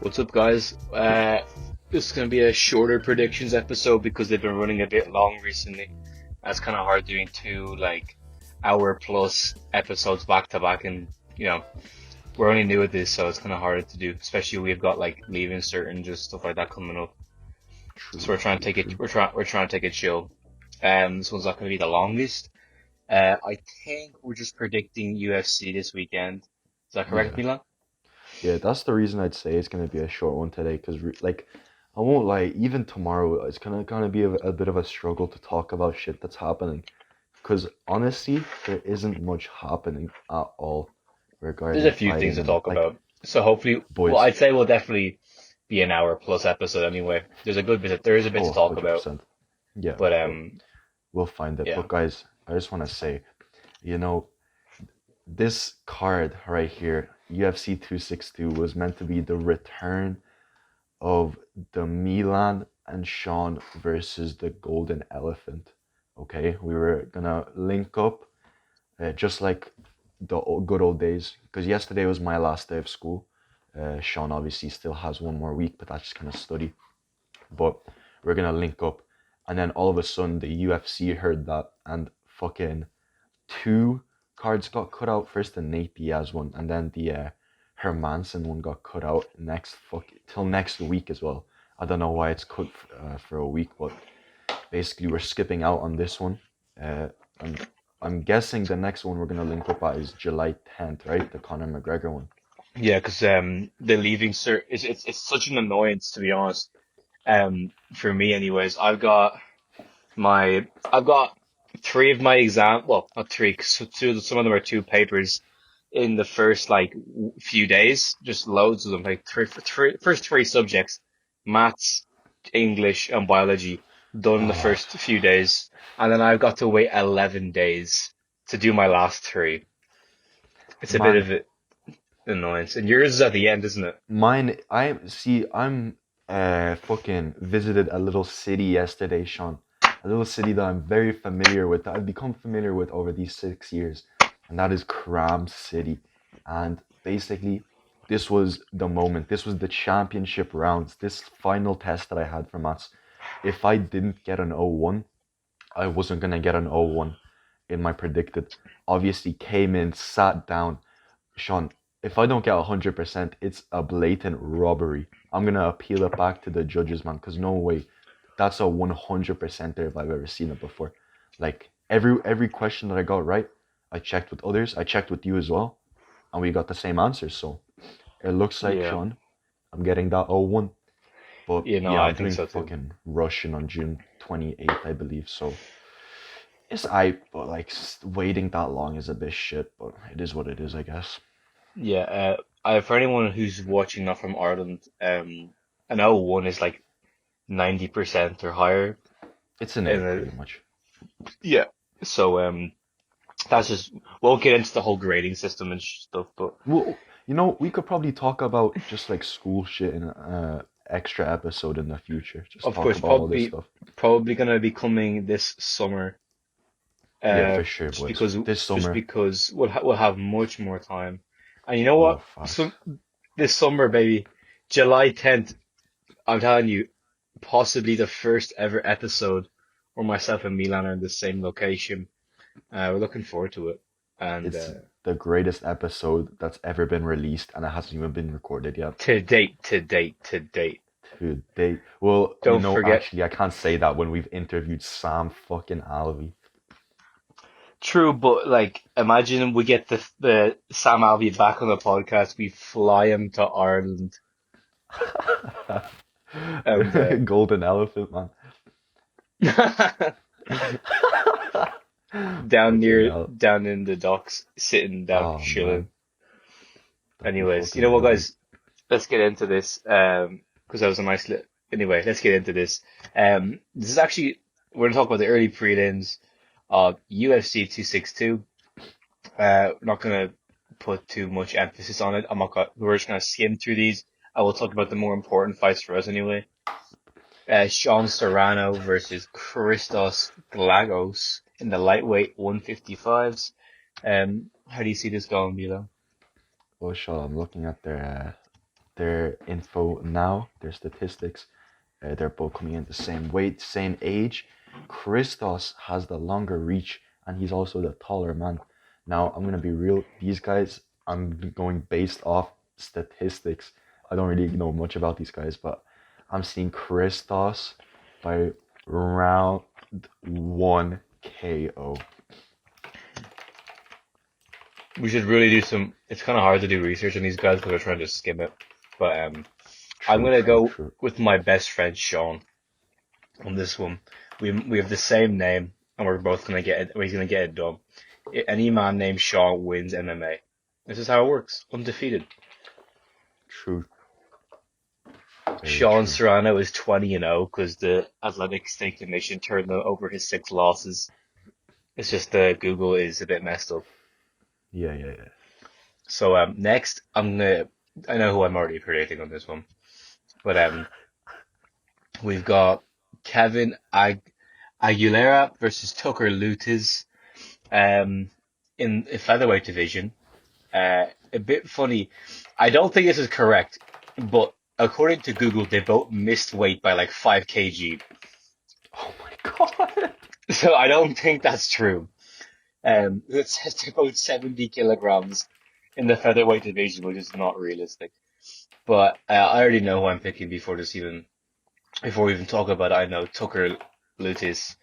What's up, guys? This is going to be a shorter predictions episode because they've been running a bit long recently. That's kind of hard doing two hour plus episodes back to back, and we're only new at this, so it's kind of harder to do. Especially we've got leaving cert and just stuff like that coming up. True, So we're trying to take true. it. We're trying to take it chill. This one's not going to be the longest. I think we're just predicting UFC this weekend. Is that correct, Yeah, Milan? yeah. That's the reason I'd say it's gonna be a short one today, because I won't lie. Even tomorrow, it's gonna be a bit of a struggle to talk about shit that's happening. Because honestly, there isn't much happening at all There's a regarding few things fighting to and talk about. So hopefully, well, boys. I'd say we'll definitely be an hour plus episode anyway. There is a bit Oh, to talk about, 100%. Yeah, but but we'll find it. yeah, But guys, I just want to say, you know, this card right here, UFC 262, was meant to be the return of the Milan and Sean versus the Golden Elephant. Okay, we were gonna link up, just like the good old days. Because yesterday was my last day of school. Sean obviously still has one more week, but that's just kind of study. But we're gonna link up, and then all of a sudden the UFC heard that, and fucking two cards got cut out. First the Nate Diaz one, and then the Hermanson one got cut out till next week as well. I don't know why it's cut for a week, but basically we're skipping out on this one. Uh, I'm I'm guessing the next one we're gonna link up at is July 10th, right? The Conor McGregor one. yeah, because the leaving cert is it's such an annoyance, to be honest. For me, anyways, I've got three of my exam, well, not three, 'cause some of them are two papers in the first few days, just loads of them, like first three subjects, maths, English, and biology, done in the Ah, first few days, and then I've got to wait 11 days to do my last three. It's a bit man, of an annoyance, and yours is at the end, isn't it? mine. I'm fucking visited a little city yesterday, Sean. A little city that I'm very familiar with, that I've become familiar with over these 6 years, and that is Cram City. And basically, this was the moment. This was the championship rounds. This final test that I had for maths. If I didn't get an O1, I wasn't gonna get an O1 in my predicted. Obviously, came in, sat down. Sean, if I don't get 100%, it's a blatant robbery. I'm gonna appeal it back to the judges, man, because no way. That's a 100% there if I've ever seen it before. Like every question that I got right, I checked with others, I checked with you as well, and we got the same answers. So it looks like, Yeah, Sean, I'm getting that 0-1. But yeah, I I'm think doing so too. fucking Russian on June 28th, I believe. So it's but like waiting that long is a bit shit, but it is what it is, I guess. Yeah, for anyone who's watching not from Ireland, an O1 is like 90% or higher. It's an A And pretty much. yeah, so that's just won't get into the whole grading system and stuff, but Well, we could probably talk about just like school shit in a extra episode in the future. Just of talk course, about all this stuff. probably gonna be coming this summer. Yeah, Uh, for sure, just boys. because This summer. we'll have much more time. And you know Oh, what? facts. This summer, baby, July 10th, I'm telling you, possibly the first ever episode where myself and Milan are in the same location. We're looking forward to it. And It's the greatest episode that's ever been released, and it hasn't even been recorded yet. to date. To date. Well, Don't forget. actually, I can't say that when we've interviewed Sam fucking Alvey. True, but imagine we get the Sam Alvey back on the podcast. We fly him to Ireland, and Golden Elephant, man. Fucking hell. down in the docks, sitting down, Oh, chilling. man. That'd be Anyways, you know fucking what, brilliant. guys? Let's get into this. Because that was a nice Anyway, let's get into this. This is actually we're gonna talk about the early prelims of UFC 262. We're not gonna put too much emphasis on it. We're just gonna skim through these. I will talk about the more important fights for us anyway. Sean Serrano versus Christos Glagos in the lightweight 155s. How do you see this going, Milo? Well, sure, I'm looking at their their info now, their statistics. They're both coming in the same weight, same age. Christos has the longer reach, and he's also the taller man. Now, I'm gonna be real. These guys, I'm going based off statistics. I don't really know much about these guys, but I'm seeing Christos by round one KO. We should really do some. It's kind of hard to do research on these guys because we're trying to skim it. But I'm True, gonna true, go true. with my best friend Sean on this one. We have the same name, and we're both gonna get it. We're gonna get it done. Any man named Sean wins MMA. This is how it works. Undefeated. True. Very Sean true. Serrano is 20-0 because the Athletic State Commission turned over his 6 losses. It's just the Google is a bit messed up. Yeah, yeah, yeah. So next I know who I'm already predicting on this one, but we've got Kevin Aguilera versus Tucker Lutz in the featherweight division. A bit funny. I don't think this is correct, but according to Google, they both missed weight by like 5 kg. Oh my god. So I don't think that's true. It says they're both 70 kilograms in the featherweight division, which is not realistic. But I already know who I'm picking before we even talk about it. I know Tucker Lutz.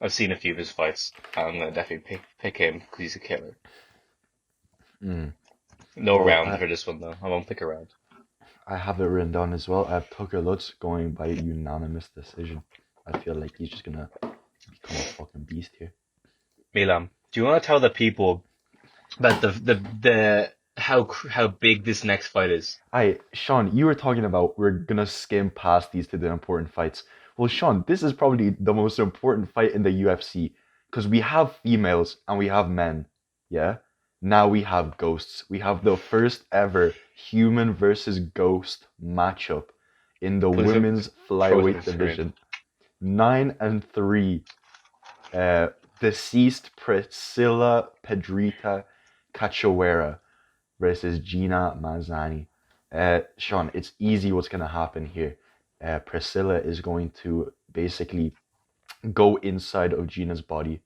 I've seen a few of his fights. I'm gonna definitely pick him because he's a killer. Mm. No Well, round for this one though. I won't pick a round. I have it written down as well. I have Tucker Lutz going by unanimous decision. I feel like he's just gonna become a fucking beast here. Milan, do you want to tell the people about the how big this next fight is? Hi, Sean, you were talking about we're gonna skim past these to the important fights. Well, Sean, this is probably the most important fight in the UFC because we have females and we have men. Yeah? Now we have ghosts. We have the first ever human versus ghost matchup in the Close it. women's Close the flyweight screen. division. 9-3. Deceased Priscilla Pedrita Cachoeira versus Gina Mazzani. Sean, it's easy what's going to happen here. Priscilla is going to basically go inside of Gina's body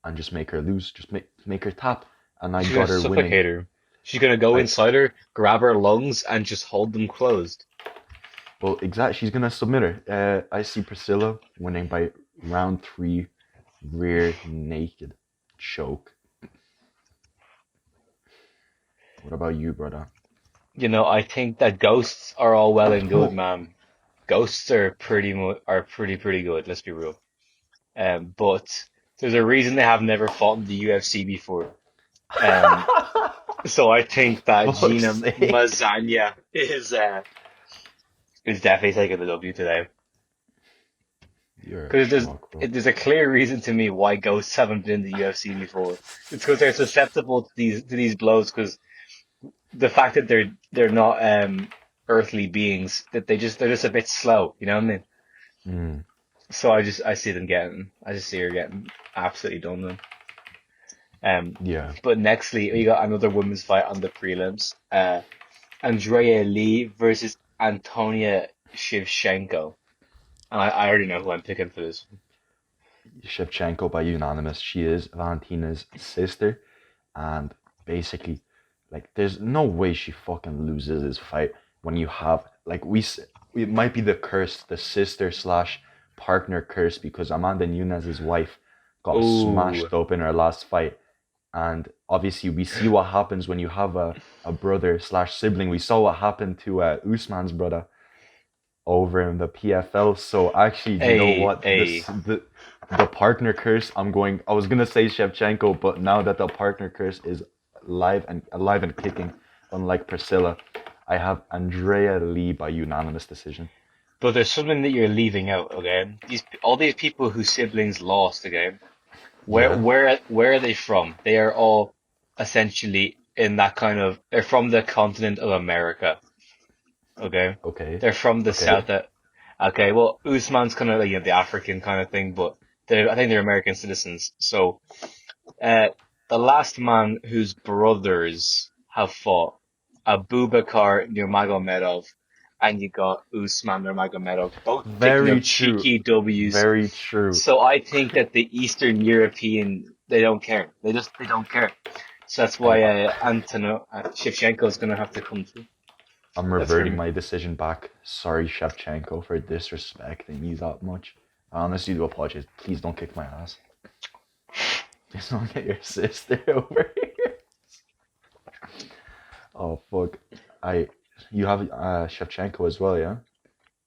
and just make her lose, just make her tap. And I She's gonna got her winning. suffocate her. She's gonna go I inside her, grab her lungs, and just hold them closed. Well, exactly. She's gonna submit her. I see Priscilla winning by round 3, rear naked choke. What about you, brother? You know, I think that ghosts are all well and good, man. Ghosts are pretty good. Let's be real. But there's a reason they have never fought in the UFC before. Um, so I think that Fuck's Gina sake. Mazzania is definitely taking the W today. You're a Because schmuck, bro. there's a clear reason to me why ghosts haven't been in the UFC before. It's because they're susceptible to these blows. Because the fact that they're not earthly beings, that they're just a bit slow. You know what I mean? Mm, So I just see her getting absolutely done then. yeah. But nextly, we got another women's fight on the prelims. Andrea Lee versus Antonia Shivchenko. And I already know who I'm picking for this. Shevchenko by unanimous. She is Valentina's sister. And basically, like, there's no way she fucking loses this fight when you have, like, it might be the curse, the sister slash partner curse, because Amanda Nunes' wife got Ooh, smashed up in her last fight. And obviously, we see what happens when you have a brother slash sibling. We saw what happened to Usman's brother over in the PFL. So actually, do you know hey, what? hey. The partner curse. I was gonna say Shevchenko, but now that the partner curse is alive and kicking, unlike Priscilla, I have Andrea Lee by unanimous decision. But there's something that you're leaving out, okay? All these people whose siblings lost, okay? Yeah. Where are they from? They are all essentially in that kind of, they're from the continent of America, okay? Okay. They're from the Okay. south. Okay, well, Usman's kind of like, the African kind of thing, but I think they're American citizens. So, uh, the last man whose brothers have fought, Abubakar Nurmagomedov and you got Usman Nurmagomedov, both picking Very up true. cheeky W's. Very true. So I think that the Eastern European, they don't care. They don't care. So that's I, why Antonia Shivchenko is going to have to come through. I'm That's for reverting me. my decision back. Sorry, Shevchenko, for disrespecting you that much. I honestly do apologize. Please don't kick my ass. Please don't get your sister over here. Oh fuck. You have Shevchenko as well, yeah?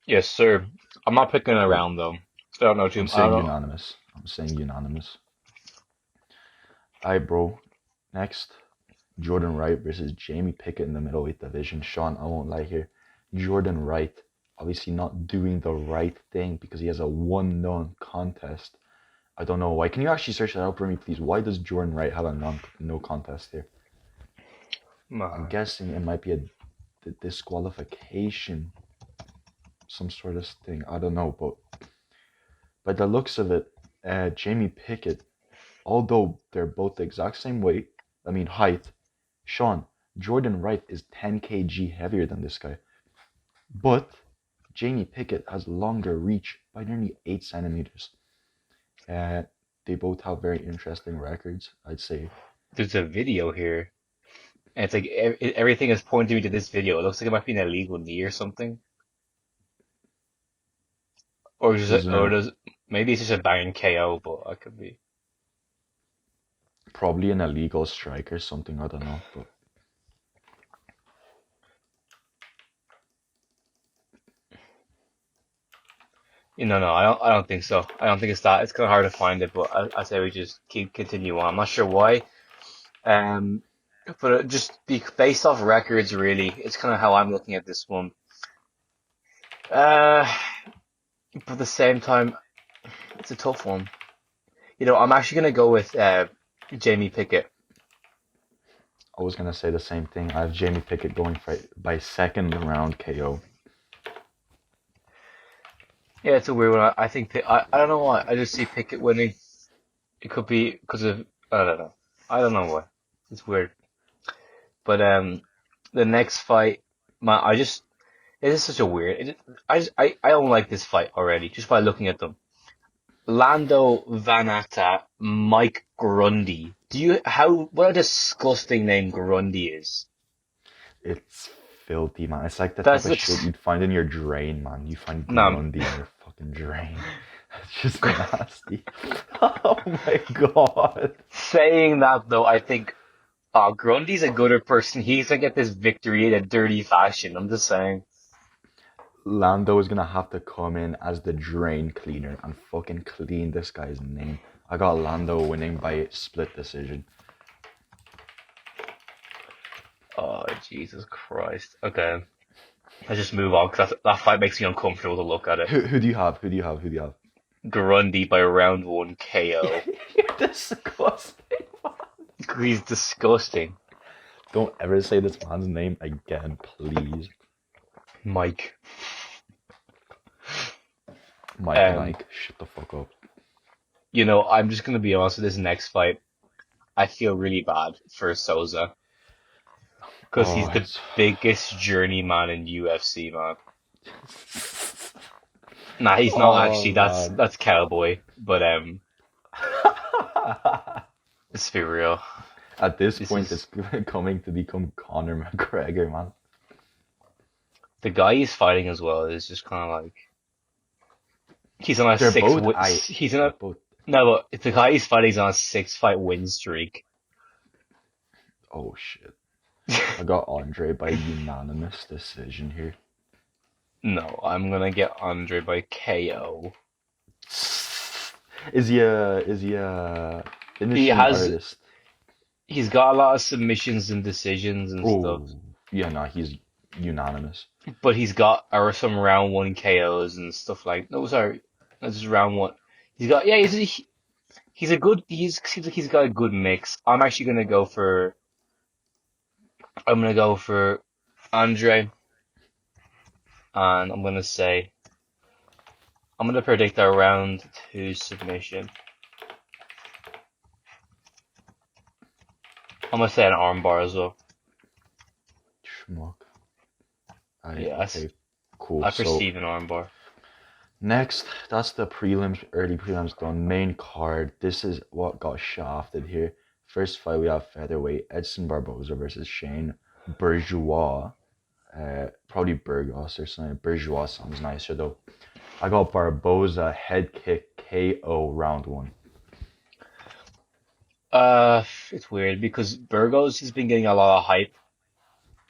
Yes, sir. I'm not picking Cool. around though. I don't know too. I'm I don't saying know. unanimous. I'm saying unanimous. Alright, bro. Next, Jordan Wright versus Jamie Pickett in the middleweight division. Sean, I won't lie here. Jordan Wright, obviously not doing the right thing because he has a 1-0 contest. I don't know why. Can you actually search that out for me, please? Why does Jordan Wright have a no contest here? I'm Man. guessing it might be a disqualification, some sort of thing. I don't know, but by the looks of it, Jamie Pickett, although they're both the exact same weight, height, Sean, Jordan Wright is 10 kg heavier than this guy. But Jamie Pickett has longer reach by nearly 8 centimeters. They both have very interesting records, I'd say. There's a video here, and it's like everything is pointing me to this video. It looks like it might be an illegal knee or something, or Isn't or it does maybe it's just a banging KO, but I could be. probably an illegal strike or something? I don't know. But No, I don't think so. I don't think it's that. It's kind of hard to find it, but I say we just continue on. I'm not sure why. Um, but just based off records, really, it's kind of how I'm looking at this one. Uh, but at the same time, it's a tough one. I'm actually gonna go with Jamie Pickett. I was gonna say the same thing. I have Jamie Pickett going for by second round KO. Yeah, it's a weird one. I think I don't know why. I just see Pickett winning. It could be because of I don't know. I don't know why. It's weird. But the next fight, it is such a weird. I don't like this fight already just by looking at them. Lando Vanatta, Mike Grundy. What a disgusting name Grundy is. It's filthy, man. It's like the type That's of shit it's you'd find in your drain, man. You find no. Grundy in your fucking drain. It's just nasty. Oh my god. Saying that though, I think Grundy's a gooder person. He's gonna get this victory in a dirty fashion. I'm just saying. Lando is gonna have to come in as the drain cleaner and fucking clean this guy's name. I got Lando winning by split decision. Oh, Jesus Christ. Okay. Let's just move on because that fight makes me uncomfortable to look at it. Who do you have? Who do you have? Who do you have? Grundy by round 1 KO. You're disgusting, man. He's disgusting. Don't ever say this man's name again, please. Mike. Mike, shut the fuck up. I'm just gonna be honest with this next fight. I feel really bad for Souza because he's the biggest journeyman in UFC, man. Nah, he's not actually. Man. That's Cowboy, but let's be real. At this This point, is it's coming to become Conor McGregor, man. the guy he's fighting as well is just kind of like he's on a They're six. both. He's on a Both. no, but the guy he's fighting is on a 6-fight win streak. Oh shit! I got Andre by unanimous decision here. No, I'm gonna get Andre by KO. Is he a He finishing has artist? he's got a lot of submissions and decisions and stuff, Oh, yeah, no, he's unanimous. but he's got some round 1 KOs and stuff like. No, sorry, that's just round 1. He's got he's a good seems like he's got a good mix. I'm gonna go for Andre, and I'm gonna predict a round 2 submission. I'm gonna say an armbar as well. Schmuck. Yes. Okay. Cool. I So perceive an armbar. next, that's the prelims, early prelims done. Main card. This is what got shafted here. First fight we have featherweight Edison Barboza versus Shane Bourgeois. Probably Burgos or something. Bourgeois sounds nicer though. I got Barboza head kick KO round one. It's weird because Burgos has been getting a lot of hype.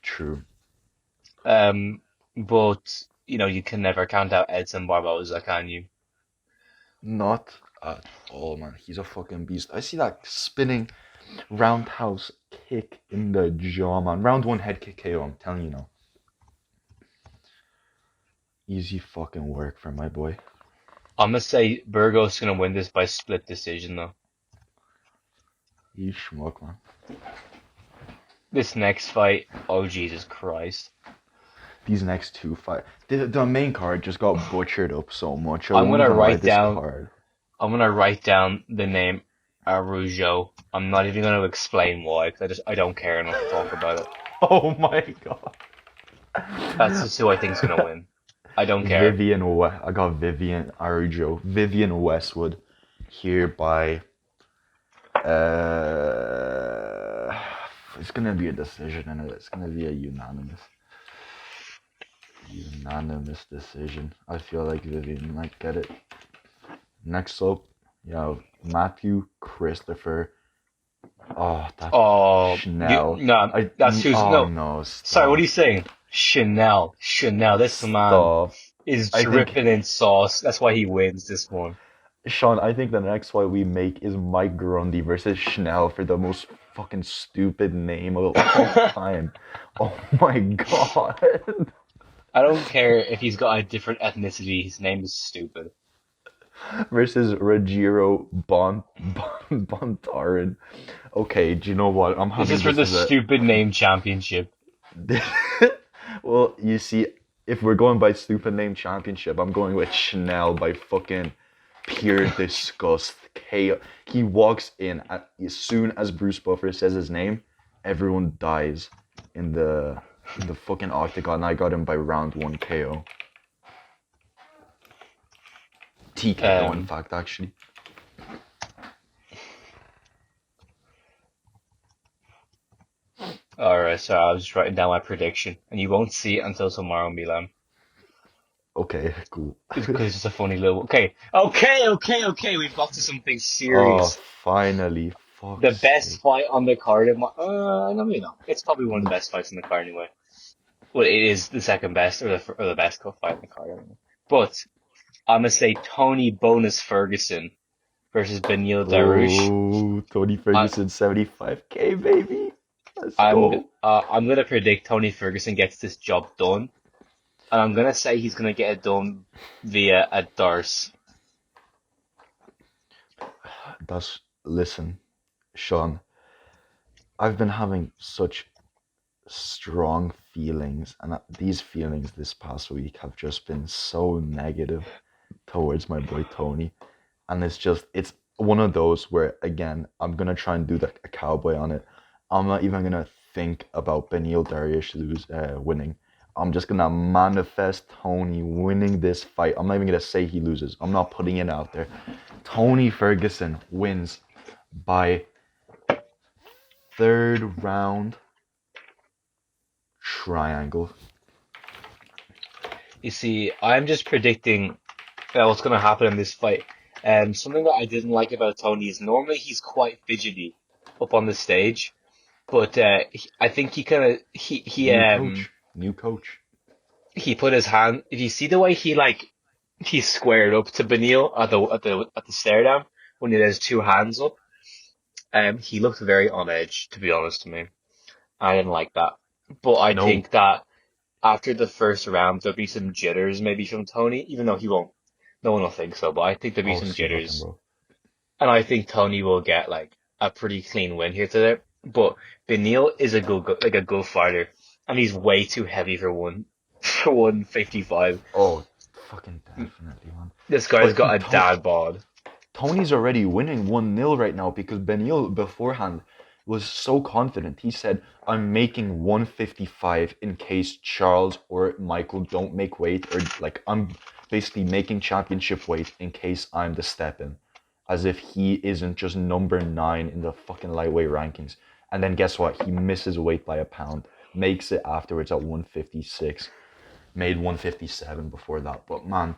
True. But you can never count out Edson Barboza, can you? Not at all, man. He's a fucking beast. I see that spinning roundhouse kick in the jaw, man. Round one head kick KO, I'm telling you now. Easy fucking work for my boy. I'm gonna say Burgos is gonna win this by split decision though. You schmuck, man. This next fight, oh Jesus Christ. These next two fights. The main card just got butchered up so much. I'm gonna write down card. I'm gonna write down the name Arujo. I'm not even gonna explain why, because I don't care enough to talk about it. Oh my god. That's just who I think's gonna win. I don't care. I got Vivian Arujo. Vivian Westwood here by it's gonna be a decision and it's gonna be a unanimous decision. I feel like Vivian might get it. Next up, you have Matthew Christopher. Chanel. That's who's no. Stop. Sorry, what are you saying? Chanel. This man is dripping in sauce. That's why he wins this one. Sean, I think the next fight we make is Mike Grundy versus Chanel for the most fucking stupid name of all time. Oh my god. I don't care if he's got a different ethnicity. His name is stupid. Versus Rogero Bontarin. Okay, do you know what? I'm having this is for the stupid name championship. Well, you see, if we're going by stupid name championship, I'm going with Chanel by fucking pure disgust. He walks in as soon as Bruce Buffer says his name, everyone dies in the fucking octagon. I got him by round 1 KO. TKO, in fact, actually. Alright, so I was just writing down my prediction, and you won't see it until tomorrow, Milan. Okay, cool. Because it's just a funny little... Okay, we've got to something serious. Oh, finally. Fuck's the best sake. fight on the card of my... no. It's probably one of the best fights on the card anyway. Well, it is the second best, or the best fight on the card anyway. But, I'm gonna say Tony Bonus Ferguson versus Beneil Dariush. Oh, Tony Ferguson, 75k, baby. Let's go. I'm gonna predict Tony Ferguson gets this job done. And I'm gonna say he's gonna get it done via a Darce. Listen, Sean, I've been having such strong feelings, and these feelings this past week have just been so negative towards my boy Tony. And it's one of those where, again, I'm gonna try and do a cowboy on it. I'm not even gonna think about Beneil Dariush winning. I'm just gonna manifest Tony winning this fight. I'm not even gonna say he loses. I'm not putting it out there. Tony Ferguson wins by third round triangle. You see, I'm just predicting what's gonna happen in this fight. Something that I didn't like about Tony is normally he's quite fidgety up on the stage, but I think New coach. He put his hand. If you see the way he squared up to Beneil at the stare down when he has two hands up, he looked very on edge, to be honest to me. I didn't like that, but I think that after the first round there'll be some jitters maybe from Tony, even though he won't. No one will think so, but I think there'll be some jitters, and I think Tony will get a pretty clean win here today. But Beneil is a good fighter, and he's way too heavy for 155. Oh, fucking definitely, man. This guy's got a dad bod. Tony's already winning 1-0 right now because Beneil beforehand was so confident. He said, I'm making 155 in case Charles or Michael don't make weight, or like I'm basically making championship weight in case I'm the step-in. As if he isn't just number 9 in the fucking lightweight rankings. And then guess what? He misses weight by a pound. Makes it afterwards at 156. Made 157 before that. But man,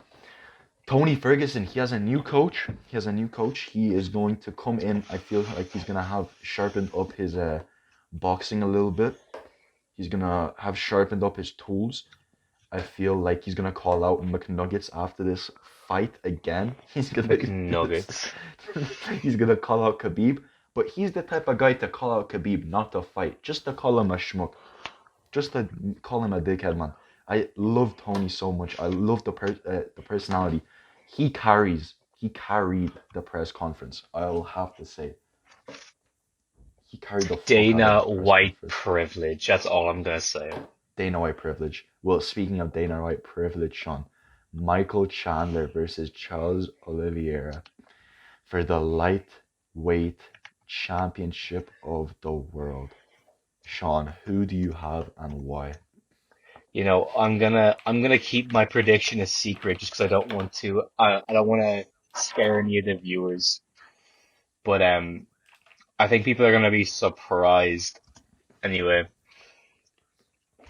Tony Ferguson, he has a new coach. He is going to come in. I feel like he's going to have sharpened up his boxing a little bit. He's going to have sharpened up his tools. I feel like he's going to call out McNuggets after this fight again. He's going to McNuggets. He's going to call out Khabib. But he's the type of guy to call out Khabib, not to fight. Just to call him a schmuck. Just to call him a dickhead, man. I love Tony so much. I love the personality. He carried the press conference. I'll have to say. He carried the fuck Dana out of the press White conference. privilege. That's all I'm gonna say. Dana White privilege. Well, speaking of Dana White privilege, Sean, Michael Chandler versus Charles Oliveira for the lightweight championship of the world. Sean, who do you have and why? You know, I'm gonna keep my prediction a secret just because I don't want to. I don't want to scare any of the viewers. But I think people are gonna be surprised anyway.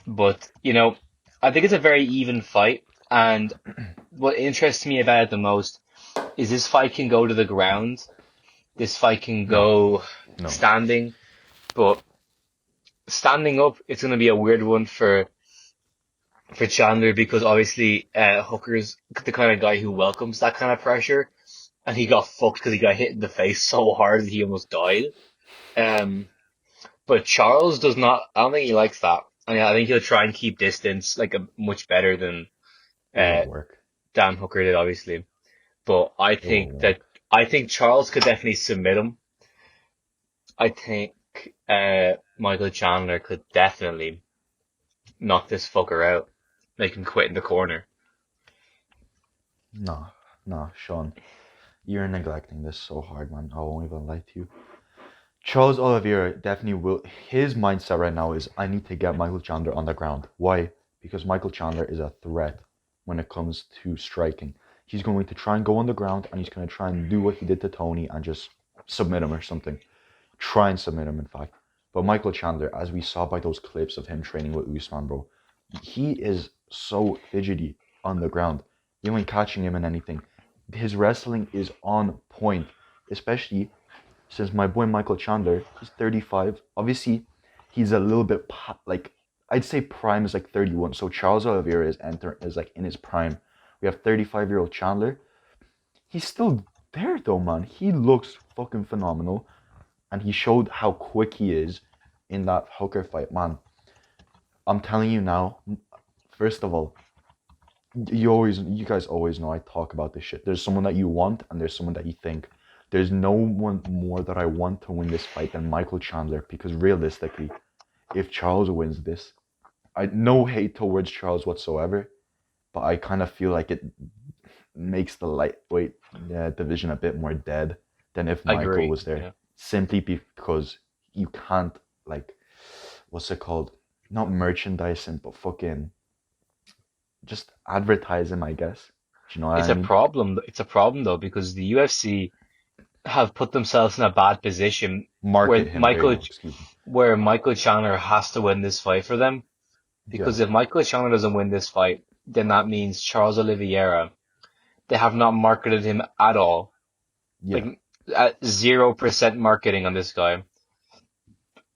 But you know, I think it's a very even fight, and what interests me about it the most is this fight can go to the ground. This fight can go No. standing, but standing up, it's gonna be a weird one for Chandler because obviously Hooker's the kind of guy who welcomes that kind of pressure, and he got fucked because he got hit in the face so hard that he almost died. But Charles does not. I don't think he likes that. I mean, I think he'll try and keep distance like much better than Work. Dan Hooker did, obviously. But I think Charles could definitely submit him. I think Michael Chandler could definitely knock this fucker out, make him quit in the corner. No, Sean. You're neglecting this so hard, man. I won't even lie to you. Charles Oliveira definitely will. His mindset right now is, I need to get Michael Chandler on the ground. Why? Because Michael Chandler is a threat when it comes to striking. He's going to try and go on the ground, and he's going to try and do what he did to Tony and just submit him or something. Try and submit him, in fact. But Michael Chandler, as we saw by those clips of him training with Usman, bro, he is so fidgety on the ground. You ain't catching him in anything. His wrestling is on point, especially since my boy Michael Chandler, he's 35. Obviously, he's a little bit like, I'd say prime is like 31. So Charles Oliveira is like in his prime. We have 35-year-old Chandler. He's still there though, man. He looks fucking phenomenal, and he showed how quick he is in that Hooker fight, man. I'm telling you now. First of all, you guys always know I talk about this shit. There's someone that you want, and there's someone that you think. There's no one more that I want to win this fight than Michael Chandler, because realistically, if Charles wins this, no hate towards Charles whatsoever, but I kind of feel like it makes the lightweight division a bit more dead than if Michael was there. Yeah. Simply because you can't, like, what's it called? Not merchandise him, but fucking just advertise him, I guess. Do you know what I mean? It's a problem though, because the UFC have put themselves in a bad position where Michael Chandler has to win this fight for them. Because if Michael Chandler doesn't win this fight, then that means Charles Oliveira, they have not marketed him at all. Yeah. Like, at 0% marketing on this guy.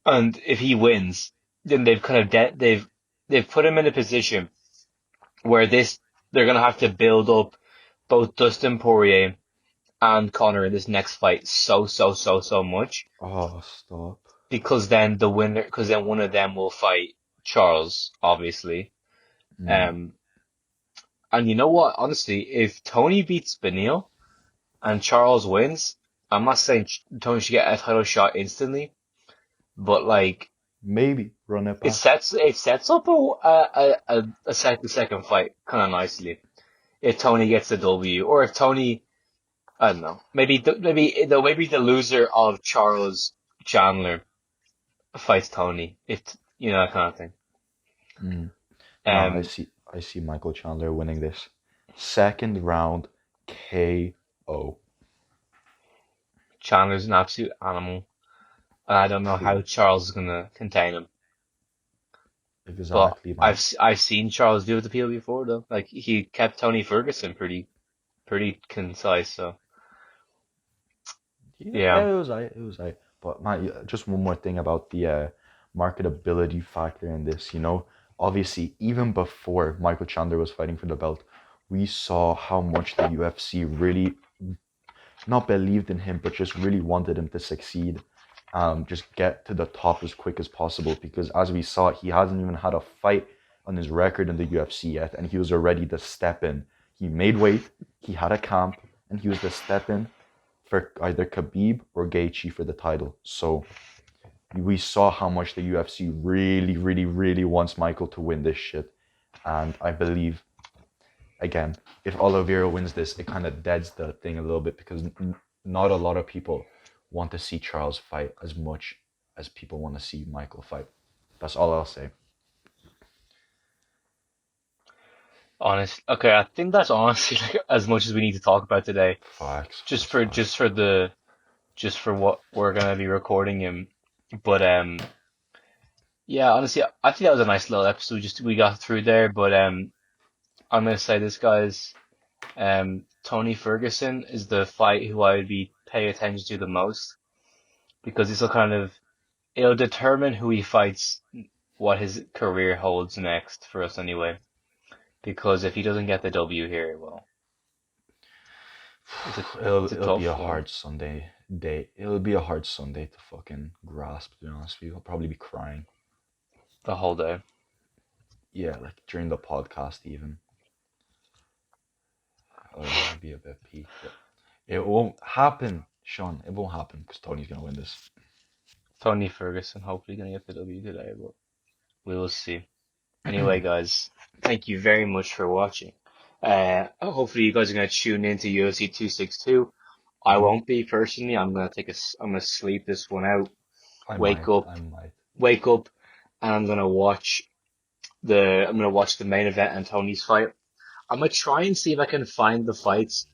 And if he wins, then they've kind of they've put him in a position where they're gonna have to build up both Dustin Poirier and Conor in this next fight so much. Oh, stop. Because then one of them will fight Charles, obviously. And you know what? Honestly, if Tony beats Beneil and Charles wins, I'm not saying Tony should get a title shot instantly, but like maybe run it back. It sets up a second fight kind of nicely. If Tony gets the W, or if Tony, I don't know, maybe the loser of Charles Chandler fights Tony, if that kind of thing. Mm. No, Um, I see Michael Chandler winning this. Second round KO. Chandler's an absolute animal, and I don't know how True. Charles is gonna contain him. But Exactly, man. I've seen Charles do it to people before though. Like he kept Tony Ferguson pretty concise. So Yeah, yeah, it was I. But man, just one more thing about the marketability factor in this. Obviously, even before Michael Chandler was fighting for the belt, we saw how much the UFC really not believed in him, but just really wanted him to succeed. Just get to the top as quick as possible because, as we saw, he hasn't even had a fight on his record in the UFC yet, and he was already the step in. He made weight, he had a camp, and he was the step in for either Khabib or Gaethje for the title. So we saw how much the UFC really, really, really wants Michael to win this shit, and I believe again, if Olivier wins this, it kind of deads the thing a little bit because not a lot of people want to see Charles fight as much as people want to see Michael fight. That's all I'll say. okay. I think that's honestly like as much as we need to talk about today. Facts. Just That's for facts. just for the just for what we're gonna be recording him. But yeah, honestly, I think that was a nice little episode. Just we got through there. But I'm gonna say this, guys. Tony Ferguson is the fight who I would be pay attention to the most because this will it'll determine who he fights, what his career holds next for us anyway. Because if he doesn't get the W here, well, it's a It'll be tough a one. hard Sunday day. It'll be a hard Sunday to fucking grasp, to be honest with you. I'll probably be crying. The whole day. Yeah, like during the podcast even. It'll be a bit peak, but it won't happen, Sean. It won't happen because Tony's gonna win this. Tony Ferguson hopefully gonna get the W today, but we will see. Anyway, guys, thank you very much for watching. Hopefully you guys are gonna tune in to UFC 262. I Mm-hmm. won't be personally. I'm gonna sleep this one out. Wake I up, might. wake up, and I'm gonna watch the main event and Tony's fight. I'm gonna try and see if I can find the fights,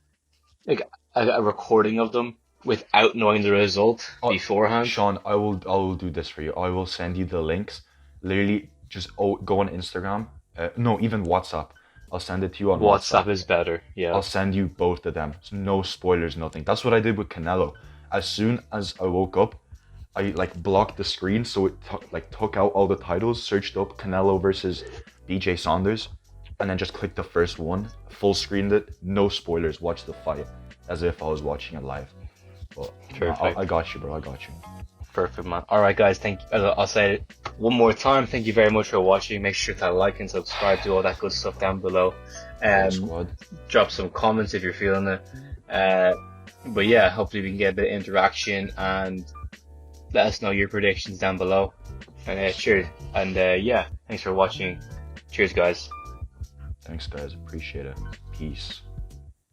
like a recording of them without knowing the result Oh, beforehand. Sean, I will do this for you. I will send you the links. Literally, just go on Instagram. No, even WhatsApp. I'll send it to you on WhatsApp. WhatsApp is better. Yeah. I'll send you both of them. So no spoilers, nothing. That's what I did with Canelo. As soon as I woke up, I like blocked the screen so it took out all the titles, searched up Canelo versus BJ Saunders, and then just clicked the first one, full screened it, no spoilers, watched the fight as if I was watching it live. But no, I Perfect. got you, bro. I got you. Perfect, man. All right, guys. Thank you. I'll say it one more time. Thank you very much for watching. Make sure to like and subscribe to all that good stuff down below. Full squad. Drop some comments if you're feeling it. But yeah, hopefully we can get a bit of interaction and let us know your predictions down below. And cheers. And yeah, thanks for watching. Cheers, guys. Thanks, guys. Appreciate it. Peace.